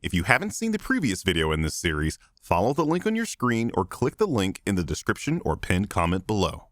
If you haven't seen the previous video in this series, follow the link on your screen or click the link in the description or pinned comment below.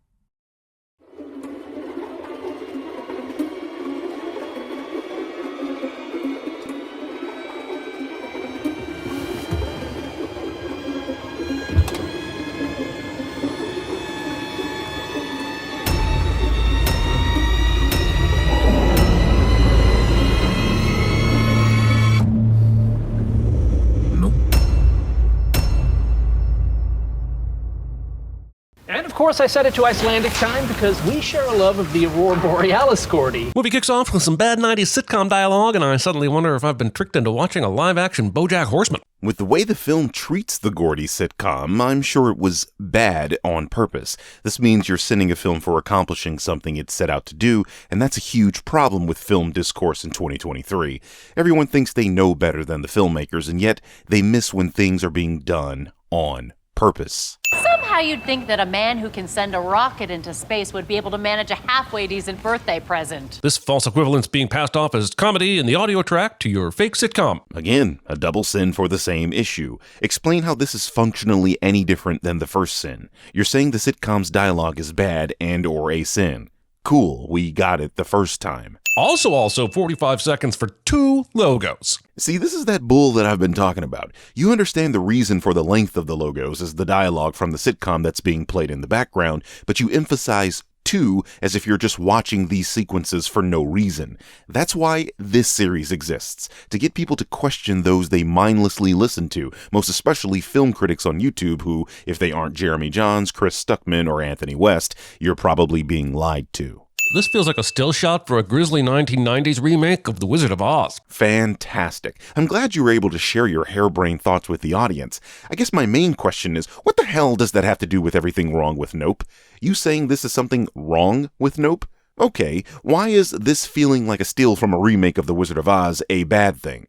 And of course I set it to Icelandic time because we share a love of the Aurora Borealis, Gordy. Movie kicks off with some bad 90s sitcom dialogue, and I suddenly wonder if I've been tricked into watching a live-action BoJack Horseman. With the way the film treats the Gordy sitcom, I'm sure it was bad on purpose. This means you're sending a film for accomplishing something it set out to do, and that's a huge problem with film discourse in 2023. Everyone thinks they know better than the filmmakers, and yet they miss when things are being done on purpose. Somehow you'd think that a man who can send a rocket into space would be able to manage a halfway decent birthday present. This false equivalence being passed off as comedy in the audio track to your fake sitcom. Again, a double sin for the same issue. Explain how this is functionally any different than the first sin. You're saying the sitcom's dialogue is bad and or a sin. Cool, we got it the first time. Also 45 seconds for 2 logos. See, this is that bull that I've been talking about. You understand the reason for the length of the logos is the dialogue from the sitcom that's being played in the background, but you emphasize 2 as if you're just watching these sequences for no reason. That's why this series exists, to get people to question those they mindlessly listen to, most especially film critics on YouTube who, if they aren't Jeremy Jahns, Chris Stuckman, or Anthony West, you're probably being lied to. This feels like a still shot for a grisly 1990s remake of The Wizard of Oz. Fantastic. I'm glad you were able to share your harebrained thoughts with the audience. I guess my main question is, what the hell does that have to do with everything wrong with Nope? You saying this is something wrong with Nope? Okay, why is this feeling like a steal from a remake of The Wizard of Oz a bad thing?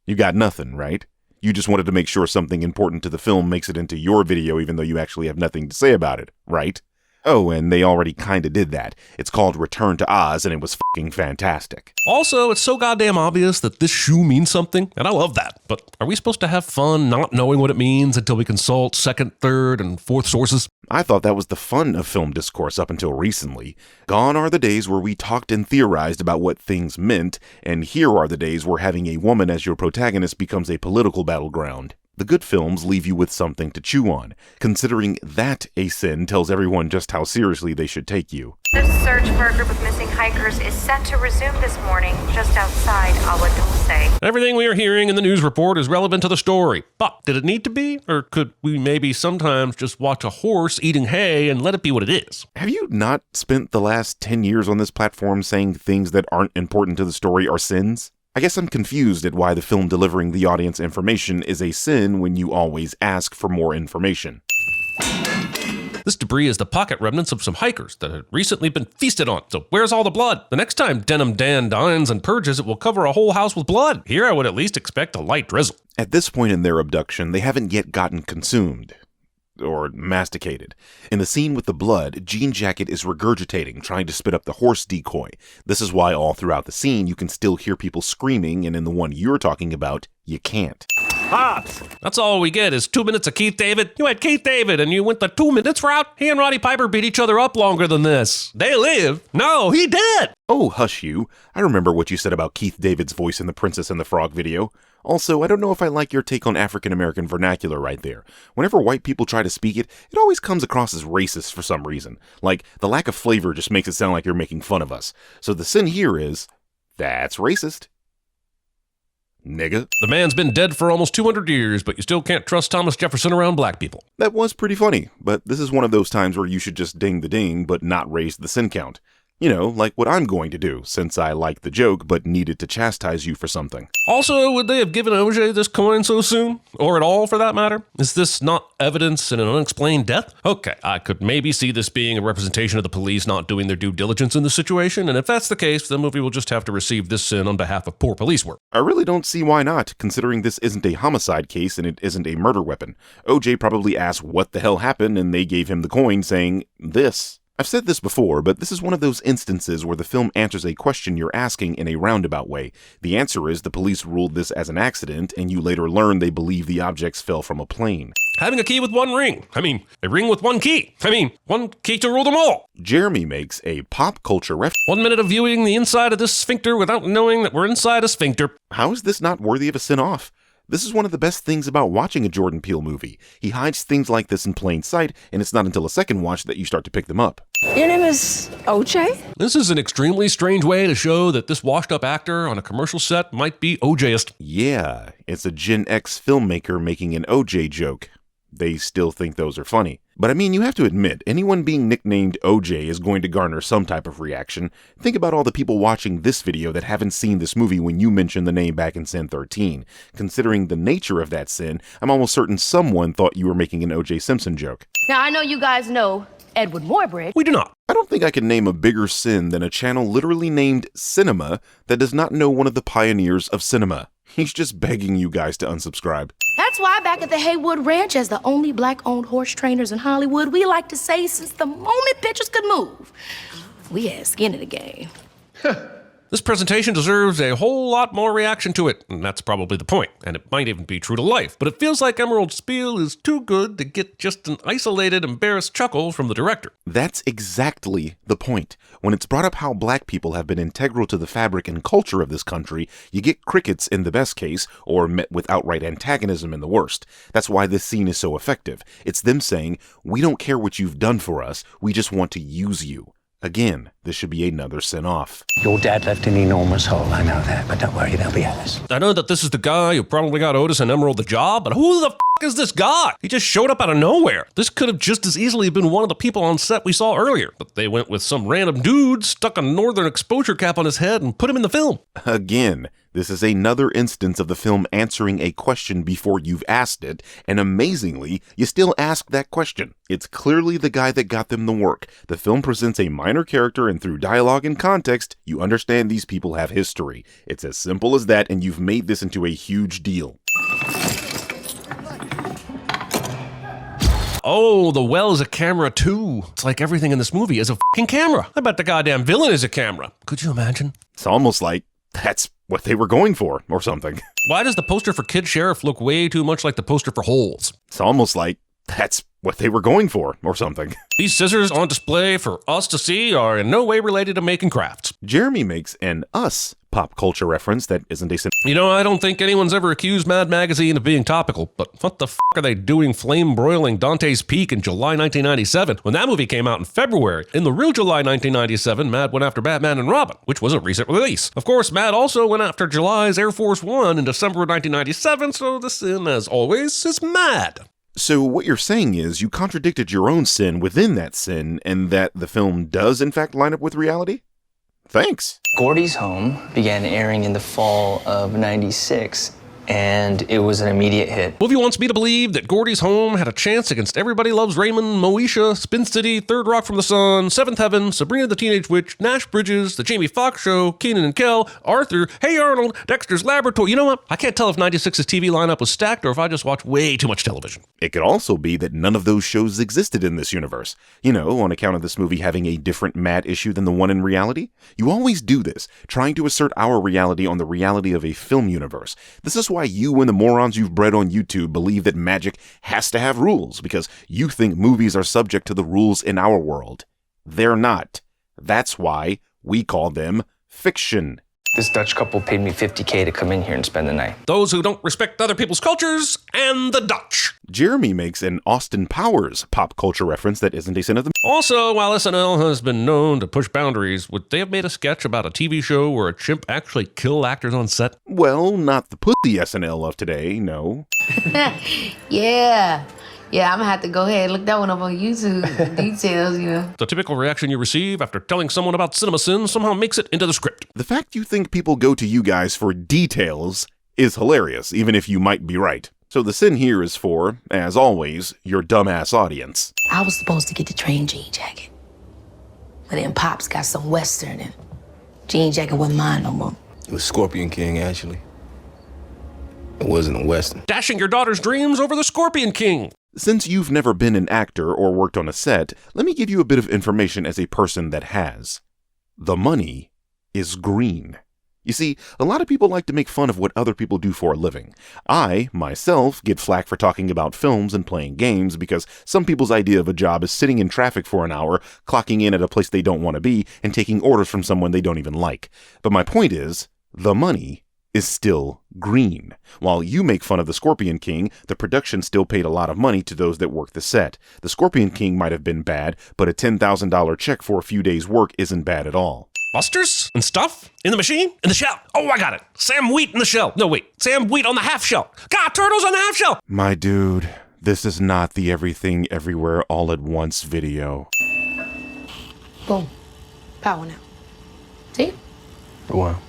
You got nothing, right? You just wanted to make sure something important to the film makes it into your video even though you actually have nothing to say about it, right? Oh, and they already kinda did that. It's called Return to Oz, and it was fucking fantastic. Also, it's so goddamn obvious that this shoe means something, and I love that. But are we supposed to have fun not knowing what it means until we consult second, third, and fourth sources? I thought that was the fun of film discourse up until recently. Gone are the days where we talked and theorized about what things meant, and here are the days where having a woman as your protagonist becomes a political battleground. The good films leave you with something to chew on. Considering that a sin tells everyone just how seriously they should take you. The search for a group of missing hikers is set to resume this morning just outside Agua Dulce. Everything we are hearing in the news report is relevant to the story. But did it need to be? Or could we maybe sometimes just watch a horse eating hay and let it be what it is? Have you not spent the last 10 years on this platform saying things that aren't important to the story are sins? I guess I'm confused at why the film delivering the audience information is a sin when you always ask for more information. This debris is the pocket remnants of some hikers that had recently been feasted on. So where's all the blood? The next time Denim Dan dines and purges, it will cover a whole house with blood. Here I would at least expect a light drizzle. At this point in their abduction, they haven't yet gotten consumed. Or masticated. In the scene with the blood, Jean Jacket is regurgitating, trying to spit up the horse decoy. This is why all throughout the scene you can still hear people screaming, and in the one you're talking about, you can't. Pops! That's all we get is 2 minutes of Keith David. You had Keith David and you went the 2 minutes route? He and Roddy Piper beat each other up longer than this. They live. No, he did! Oh, hush you. I remember what you said about Keith David's voice in the Princess and the Frog video. Also, I don't know if I like your take on African-American vernacular right there. Whenever white people try to speak it, it always comes across as racist for some reason. Like, the lack of flavor just makes it sound like you're making fun of us. So the sin here is, that's racist. Nigga. The man's been dead for almost 200 years, but you still can't trust Thomas Jefferson around black people. That was pretty funny, but this is one of those times where you should just ding the ding, but not raise the sin count. You know, like what I'm going to do, since I like the joke but needed to chastise you for something. Also, would they have given OJ this coin so soon? Or at all, for that matter? Is this not evidence in an unexplained death? Okay, I could maybe see this being a representation of the police not doing their due diligence in the situation, and if that's the case, the movie will just have to receive this sin on behalf of poor police work. I really don't see why not, considering this isn't a homicide case and it isn't a murder weapon. OJ probably asked what the hell happened, and they gave him the coin saying, this. I've said this before, but this is one of those instances where the film answers a question you're asking in a roundabout way. The answer is the police ruled this as an accident, and you later learn they believe the objects fell from a plane. Having a key with one ring. A ring with one key. One key to rule them all. Jeremy makes a pop culture reference. 1 minute of viewing the inside of this sphincter without knowing that we're inside a sphincter. How is this not worthy of a sin-off? This is one of the best things about watching a Jordan Peele movie. He hides things like this in plain sight, and it's not until a second watch that you start to pick them up. Your name is OJ? This is an extremely strange way to show that this washed-up actor on a commercial set might be OJist. Yeah, it's a Gen X filmmaker making an OJ joke. They still think those are funny. But I mean, you have to admit, anyone being nicknamed OJ is going to garner some type of reaction. Think about all the people watching this video that haven't seen this movie when you mentioned the name back in Sin 13. Considering the nature of that sin, I'm almost certain someone thought you were making an OJ Simpson joke. Now, I know you guys know Edward Muybridge. We do not. I don't think I can name a bigger sin than a channel literally named Cinema that does not know one of the pioneers of cinema. He's just begging you guys to unsubscribe. That's why back at the Haywood Ranch, as the only black-owned horse trainers in Hollywood, we like to say since the moment pictures could move, we had skin in the game. This presentation deserves a whole lot more reaction to it, and that's probably the point, and it might even be true to life, but it feels like Emerald's spiel is too good to get just an isolated, embarrassed chuckle from the director. That's exactly the point. When it's brought up how black people have been integral to the fabric and culture of this country, you get crickets in the best case, or met with outright antagonism in the worst. That's why this scene is so effective. It's them saying, we don't care what you've done for us, we just want to use you. Again, this should be another sin-off. Your dad left an enormous hole, I know that, but don't worry, there'll be others. I know that this is the guy who probably got Otis and Emerald the job, but who the f*** is this guy? He just showed up out of nowhere. This could have just as easily been one of the people on set we saw earlier, but they went with some random dude, stuck a northern exposure cap on his head, and put him in the film. Again, this is another instance of the film answering a question before you've asked it, and amazingly, you still ask that question. It's clearly the guy that got them the work. The film presents a minor character, and through dialogue and context, you understand these people have history. It's as simple as that, and you've made this into a huge deal. Oh, the well is a camera too. It's like everything in this movie is a fucking camera. I bet the goddamn villain is a camera. Could you imagine? It's almost like that's what they were going for, or something. Why does the poster for Kid Sheriff look way too much like the poster for Holes? It's almost like that's what they were going for, or something. These scissors on display for us to see are in no way related to making crafts. Jeremy makes an Us pop culture reference that isn't a sin. You know, I don't think anyone's ever accused Mad Magazine of being topical, but what the f*** are they doing flame-broiling Dante's Peak in July 1997 when that movie came out in February? In the real July 1997, Mad went after Batman and Robin, which was a recent release. Of course, Mad also went after July's Air Force One in December of 1997, so the sin, as always, is Mad. So what you're saying is you contradicted your own sin within that sin, and that the film does in fact line up with reality? Thanks. Gordy's Home began airing in the fall of '96, and it was an immediate hit. Movie wants me to believe that Gordy's Home had a chance against Everybody Loves Raymond, Moesha, Spin City, Third Rock from the Sun, Seventh Heaven, Sabrina the Teenage Witch, Nash Bridges, The Jamie Foxx Show, Kenan and Kel, Arthur, Hey Arnold, Dexter's Laboratory. You know what? I can't tell if 96's TV lineup was stacked or if I just watched way too much television. It could also be that none of those shows existed in this universe. You know, on account of this movie having a different Mad issue than the one in reality. You always do this, trying to assert our reality on the reality of a film universe. This is why you and the morons you've bred on YouTube believe that magic has to have rules, because you think movies are subject to the rules in our world. They're not. That's why we call them fiction. This Dutch couple paid me $50K to come in here and spend the night. Those who don't respect other people's cultures, and the Dutch. Jeremy makes an Austin Powers pop culture reference that isn't a sin of the... Also, while SNL has been known to push boundaries, would they have made a sketch about a TV show where a chimp actually killed actors on set? Well, not the pussy SNL of today, no. Yeah, I'm gonna have to go ahead and look that one up on YouTube. Details, you know. The typical reaction you receive after telling someone about CinemaSins somehow makes it into the script. The fact you think people go to you guys for details is hilarious, even if you might be right. So the sin here is for, as always, your dumbass audience. I was supposed to get the train jean jacket, but then Pops got some Western and jean jacket wasn't mine no more. It was Scorpion King, actually. It wasn't a Western. Dashing your daughter's dreams over the Scorpion King. Since you've never been an actor or worked on a set, let me give you a bit of information as a person that has. The money is green. You see, a lot of people like to make fun of what other people do for a living. I, myself, get flack for talking about films and playing games because some people's idea of a job is sitting in traffic for an hour, clocking in at a place they don't want to be, and taking orders from someone they don't even like. But my point is, the money is still green. While you make fun of the Scorpion King, the production still paid a lot of money to those that worked the set. The Scorpion King might have been bad, but a $10,000 check for a few days' work isn't bad at all. Busters and stuff in the machine? In the shell. Oh, I got it. Sam Wheat in the shell. No, wait. Sam Wheat on the half shell. God, turtles on the half shell. My dude, this is not the Everything Everywhere All at Once video. Boom. Power now. See? Wow.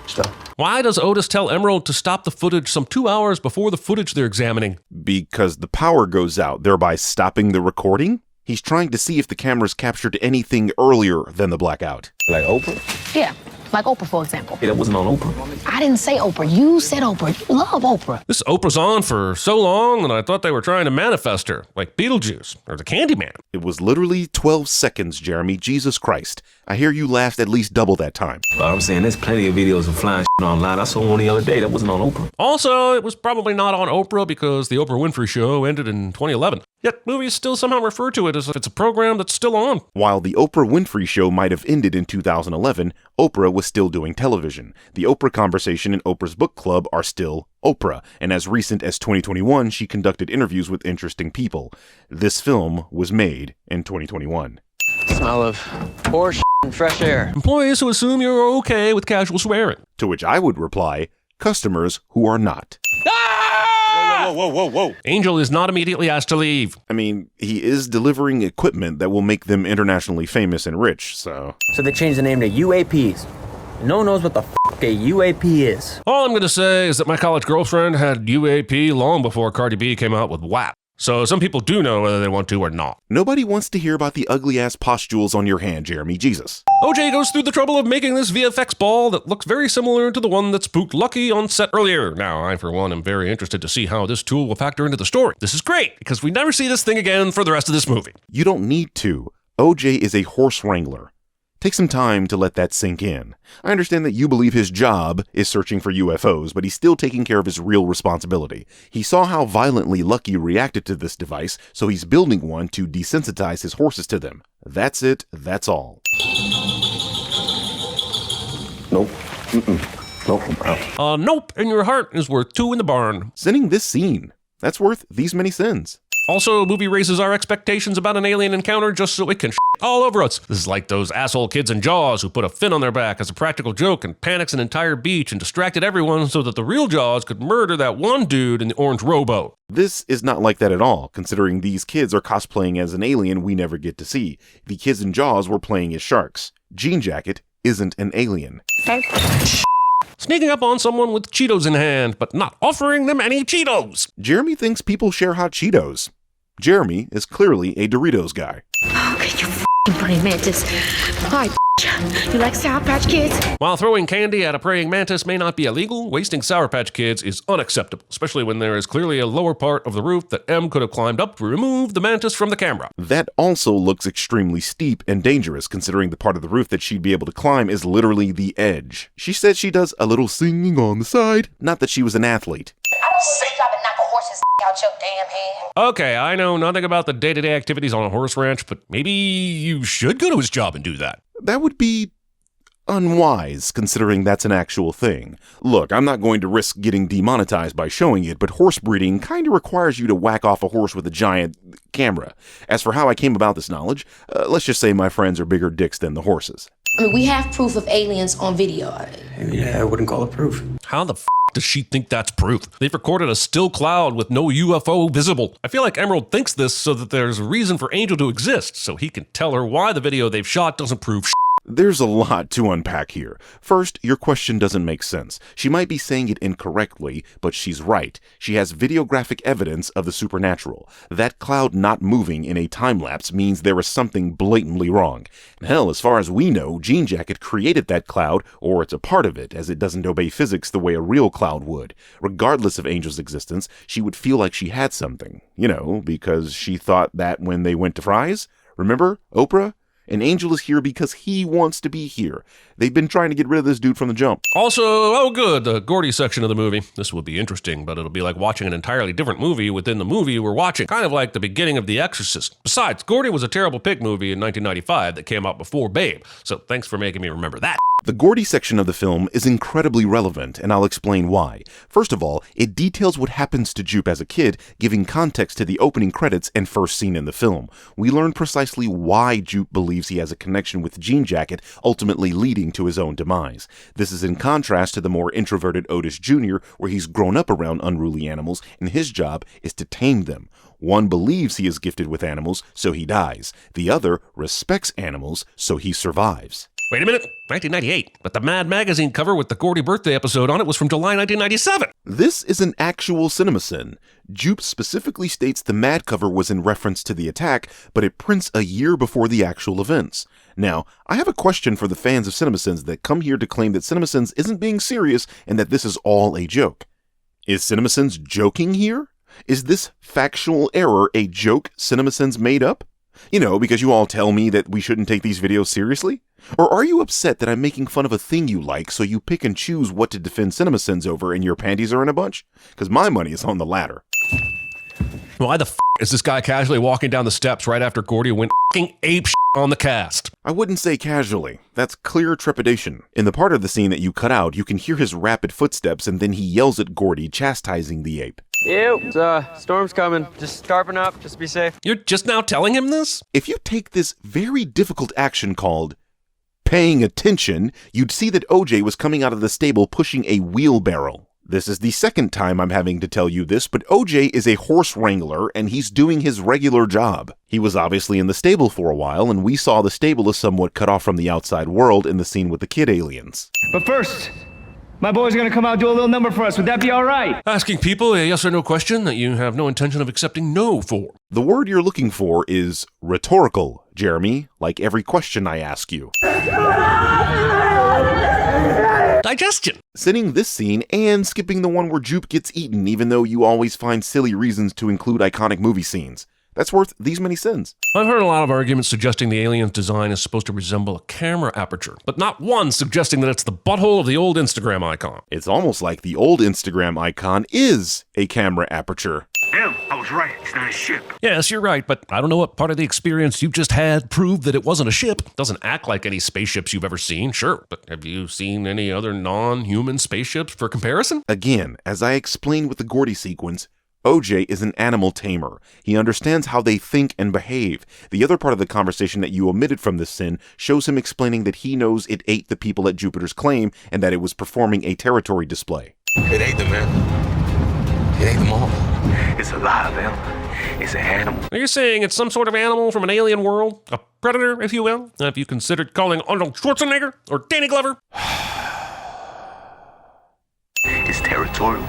Stop. Why does Otis tell Emerald to stop the footage some 2 hours before the footage they're examining? Because the power goes out, thereby stopping the recording? He's trying to see if the camera's captured anything earlier than the blackout. Like Oprah? Yeah, like Oprah, for example. Yeah, that wasn't on Oprah. I didn't say Oprah. You said Oprah. You love Oprah. This Oprah's on for so long, and I thought they were trying to manifest her, like Beetlejuice or the Candyman. It was literally 12 seconds, Jeremy. Jesus Christ. I hear you laughed at least double that time. But I'm saying there's plenty of videos of flying online. I saw one the other day that wasn't on Oprah. Also, it was probably not on Oprah because the Oprah Winfrey Show ended in 2011. Yet movies still somehow refer to it as if it's a program that's still on. While the Oprah Winfrey Show might have ended in 2011, Oprah was still doing television. The Oprah Conversation and Oprah's Book Club are still Oprah, and as recent as 2021, she conducted interviews with interesting people. This film was made in 2021. Smell of horse and fresh air. Employees who assume you're okay with casual swearing. To which I would reply, customers who are not. Whoa. Angel is not immediately asked to leave. I mean, he is delivering equipment that will make them internationally famous and rich, so... So they changed the name to UAPs. No one knows what the a UAP is. All I'm going to say is that my college girlfriend had UAP long before Cardi B came out with WAP. So some people do know whether they want to or not. Nobody wants to hear about the ugly-ass pustules on your hand, Jeremy. Jesus. OJ goes through the trouble of making this VFX ball that looks very similar to the one that spooked Lucky on set earlier. Now, I, for one, am very interested to see how this tool will factor into the story. This is great, because we never see this thing again for the rest of this movie. You don't need to. OJ is a horse wrangler. Take some time to let that sink in. I understand that you believe his job is searching for UFOs, but he's still taking care of his real responsibility. He saw how violently Lucky reacted to this device, so he's building one to desensitize his horses to them. That's it, that's all. Nope. Nope, I'm out. Nope in your heart is worth 2 in the barn. Sending this scene, that's worth these many sins. Also, movie raises our expectations about an alien encounter just so it can all over us. This is like those asshole kids in Jaws who put a fin on their back as a practical joke and panics an entire beach and distracted everyone so that the real Jaws could murder that one dude in the orange rowboat. This is not like that at all, considering these kids are cosplaying as an alien we never get to see. The kids in Jaws were playing as sharks. Jean Jacket isn't an alien. Sneaking up on someone with Cheetos in hand, but not offering them any Cheetos. Jeremy thinks people share hot Cheetos. Jeremy is clearly a Doritos guy. Okay, you f***ing praying mantis. Hi, you like Sour Patch Kids? While throwing candy at a praying mantis may not be illegal, wasting Sour Patch Kids is unacceptable, especially when there is clearly a lower part of the roof that M could have climbed up to remove the mantis from the camera. That also looks extremely steep and dangerous, considering the part of the roof that she'd be able to climb is literally the edge. She said she does a little singing on the side, not that she was an athlete. I don't say you gotta knock a horse's out your damn head. Okay, I know nothing about the day-to-day activities on a horse ranch, but maybe you should go to his job and do that. That would be unwise, considering that's an actual thing. Look, I'm not going to risk getting demonetized by showing it, but horse breeding kind of requires you to whack off a horse with a giant camera. As for how I came about this knowledge, let's just say my friends are bigger dicks than the horses. I mean, we have proof of aliens on video. Yeah, I wouldn't call it proof. How the f*** does she think that's proof? They've recorded a still cloud with no UFO visible. I feel like Emerald thinks this so that there's a reason for Angel to exist, so he can tell her why the video they've shot doesn't prove shit. There's a lot to unpack here. First, your question doesn't make sense. She might be saying it incorrectly, but she's right. She has videographic evidence of the supernatural. That cloud not moving in a time-lapse means there is something blatantly wrong. Hell, as far as we know, Jean Jacket created that cloud, or it's a part of it, as it doesn't obey physics the way a real cloud would. Regardless of Angel's existence, she would feel like she had something. You know, because she thought that when they went to Fry's. Remember? Oprah? And Angel is here because he wants to be here. They've been trying to get rid of this dude from the jump. Also, oh good, the Gordy section of the movie. This will be interesting, but it'll be like watching an entirely different movie within the movie we're watching. Kind of like the beginning of The Exorcist. Besides, Gordy was a terrible pig movie in 1995 that came out before Babe. So thanks for making me remember that. The Gordy section of the film is incredibly relevant, and I'll explain why. First of all, it details what happens to Jupe as a kid, giving context to the opening credits and first scene in the film. We learn precisely why Jupe believes he has a connection with Jean Jacket, ultimately leading to his own demise. This is in contrast to the more introverted Otis Jr., where he's grown up around unruly animals, and his job is to tame them. One believes he is gifted with animals, so he dies. The other respects animals, so he survives. Wait a minute, 1998, but the Mad Magazine cover with the Gordy birthday episode on it was from July 1997. This is an actual CinemaSin. Jupe specifically states the Mad cover was in reference to the attack, but it prints a year before the actual events. Now, I have a question for the fans of CinemaSins that come here to claim that CinemaSins isn't being serious and that this is all a joke. Is CinemaSins joking here? Is this factual error a joke CinemaSins made up? You know, because you all tell me that we shouldn't take these videos seriously? Or are you upset that I'm making fun of a thing you like, so you pick and choose what to defend CinemaSins over and your panties are in a bunch? Because my money is on the latter. Why the is this guy casually walking down the steps right after Gordy went ape on the cast? I wouldn't say casually. That's clear trepidation. In the part of the scene that you cut out, you can hear his rapid footsteps and then he yells at Gordy, chastising the ape. Ew, storm's coming. Just sharpen up, just be safe. You're just now telling him this? If you take this very difficult action called paying attention, you'd see that OJ was coming out of the stable pushing a wheelbarrow. This is the second time I'm having to tell you this, but OJ is a horse wrangler and he's doing his regular job. He was obviously in the stable for a while, and we saw the stable as somewhat cut off from the outside world in the scene with the kid aliens. But first, my boys are gonna come out and do a little number for us. Would that be all right? Asking people a yes or no question that you have no intention of accepting no for. The word you're looking for is rhetorical, Jeremy, like every question I ask you. Digestion. Sitting this scene and skipping the one where Jupe gets eaten, even though you always find silly reasons to include iconic movie scenes. That's worth these many sins. I've heard a lot of arguments suggesting the alien's design is supposed to resemble a camera aperture, but not one suggesting that it's the butthole of the old Instagram icon. It's almost like the old Instagram icon is a camera aperture. Damn, I was right. It's not a ship. Yes, you're right, but I don't know what part of the experience you just had proved that it wasn't a ship. It doesn't act like any spaceships you've ever seen, sure, but have you seen any other non-human spaceships for comparison? Again, as I explained with the Gordy sequence, OJ is an animal tamer. He understands how they think and behave. The other part of the conversation that you omitted from this sin shows him explaining that he knows it ate the people at Jupiter's claim and that it was performing a territory display. It ate them, man. It ate them all. It's alive, man. It's an animal. Are you saying it's some sort of animal from an alien world? A predator, if you will? Have you considered calling Arnold Schwarzenegger or Danny Glover? It's territorial.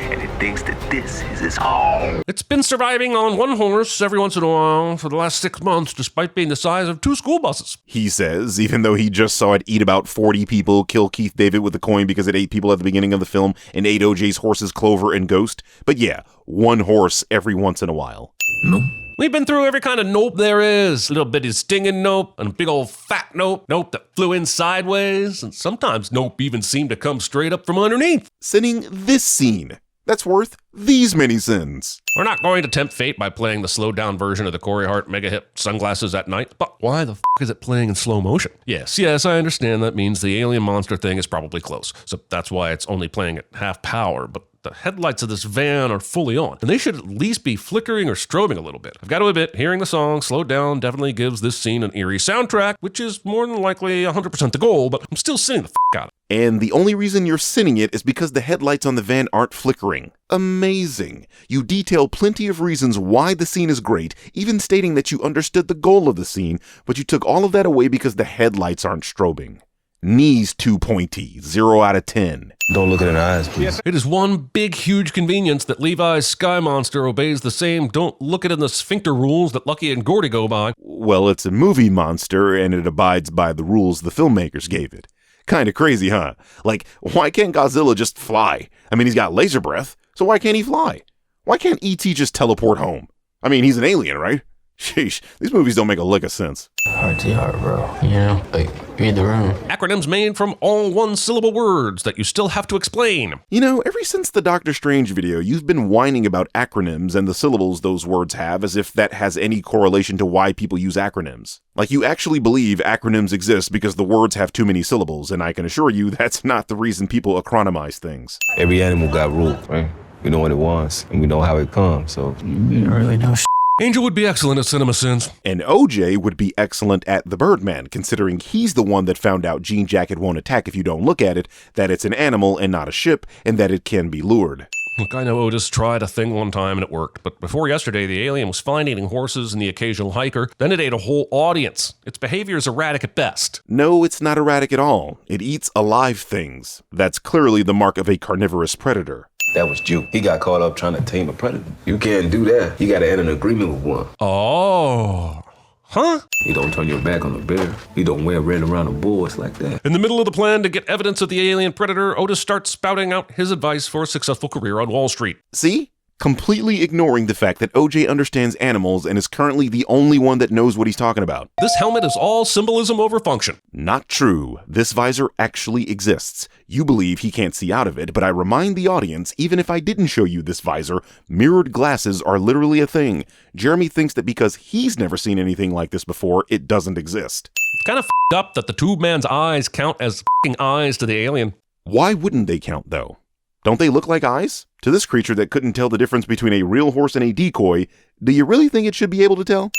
And it thinks that this is its home. It's been surviving on one horse every once in a while for the last 6 months, despite being the size of 2 school buses. He says, even though he just saw it eat about 40 people, kill Keith David with a coin because it ate people at the beginning of the film, and ate OJ's horses Clover and Ghost. But yeah, one horse every once in a while. Nope. We've been through every kind of nope there is. A little bitty stinging nope, and a big old fat nope. Nope that flew in sideways, and sometimes nope even seemed to come straight up from underneath. Sending this scene. That's worth these many sins. We're not going to tempt fate by playing the slowed down version of the Corey Hart mega hit Sunglasses at Night, but why the is it playing in slow motion? Yes, I understand that means the alien monster thing is probably close, so that's why it's only playing at half power, but The headlights of this van are fully on, and they should at least be flickering or strobing a little bit. I've got to admit, hearing the song slowed down definitely gives this scene an eerie soundtrack, which is more than likely 100% the goal, but I'm still sinning the out of it. And the only reason you're sinning it is because the headlights on the van aren't flickering. Amazing. You detail plenty of reasons why the scene is great, even stating that you understood the goal of the scene, but you took all of that away because the headlights aren't strobing. Knees too pointy, 0 out of 10. Don't look at the eyes, please. It is one big, huge convenience that Levi's Sky Monster obeys the same don't look it in the sphincter rules that Lucky and Gordy go by. Well, it's a movie monster, and it abides by the rules the filmmakers gave it. Kinda crazy, huh? Like, why can't Godzilla just fly? I mean, he's got laser breath, so why can't he fly? Why can't E.T. just teleport home? I mean, he's an alien, right? Sheesh, these movies don't make a lick of sense. Heart to heart, bro. You know, like, read the room. Acronyms made from all one-syllable words that you still have to explain. You know, ever since the Doctor Strange video, you've been whining about acronyms and the syllables those words have as if that has any correlation to why people use acronyms. Like you actually believe acronyms exist because the words have too many syllables, and I can assure you that's not the reason people acronymize things. Every animal got rules, right? We know what it wants, and we know how it comes, so... You don't really know Angel would be excellent at CinemaSins. And OJ would be excellent at the Birdman, considering he's the one that found out Jean Jacket won't attack if you don't look at it, that it's an animal and not a ship, and that it can be lured. Look, I know Otis tried a thing one time and it worked, but before yesterday, the alien was fine eating horses and the occasional hiker. Then it ate a whole audience. Its behavior is erratic at best. No, it's not erratic at all. It eats alive things. That's clearly the mark of a carnivorous predator. That was Juke. He got caught up trying to tame a predator. You can't do that. You gotta enter an agreement with one. Oh. Huh? You don't turn your back on a bear. You don't wear red around the boards like that. In the middle of the plan to get evidence of the alien predator, Otis starts spouting out his advice for a successful career on Wall Street. See? Completely ignoring the fact that OJ understands animals and is currently the only one that knows what he's talking about. This helmet is all symbolism over function. Not true. This visor actually exists. You believe he can't see out of it, but I remind the audience, even if I didn't show you this visor, mirrored glasses are literally a thing. Jeremy thinks that because he's never seen anything like this before, it doesn't exist. It's kind of f***ed up that the tube man's eyes count as f***ing eyes to the alien. Why wouldn't they count, though? Don't they look like eyes? To this creature that couldn't tell the difference between a real horse and a decoy, do you really think it should be able to tell?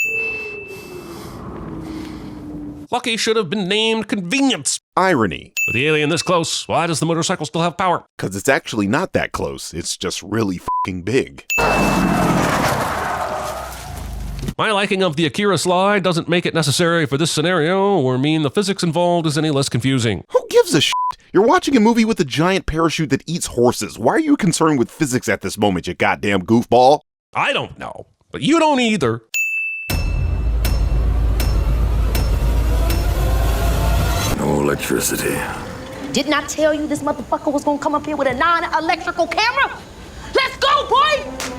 Lucky should have been named Convenience. Irony. With the alien this close, why does the motorcycle still have power? Because it's actually not that close. It's just really f***ing big. My liking of the Akira slide doesn't make it necessary for this scenario or mean the physics involved is any less confusing. Who gives a shit? You're watching a movie with a giant parachute that eats horses. Why are you concerned with physics at this moment, you goddamn goofball? I don't know, but you don't either. No electricity. Didn't I tell you this motherfucker was gonna come up here with a non-electrical camera? Let's go, boy!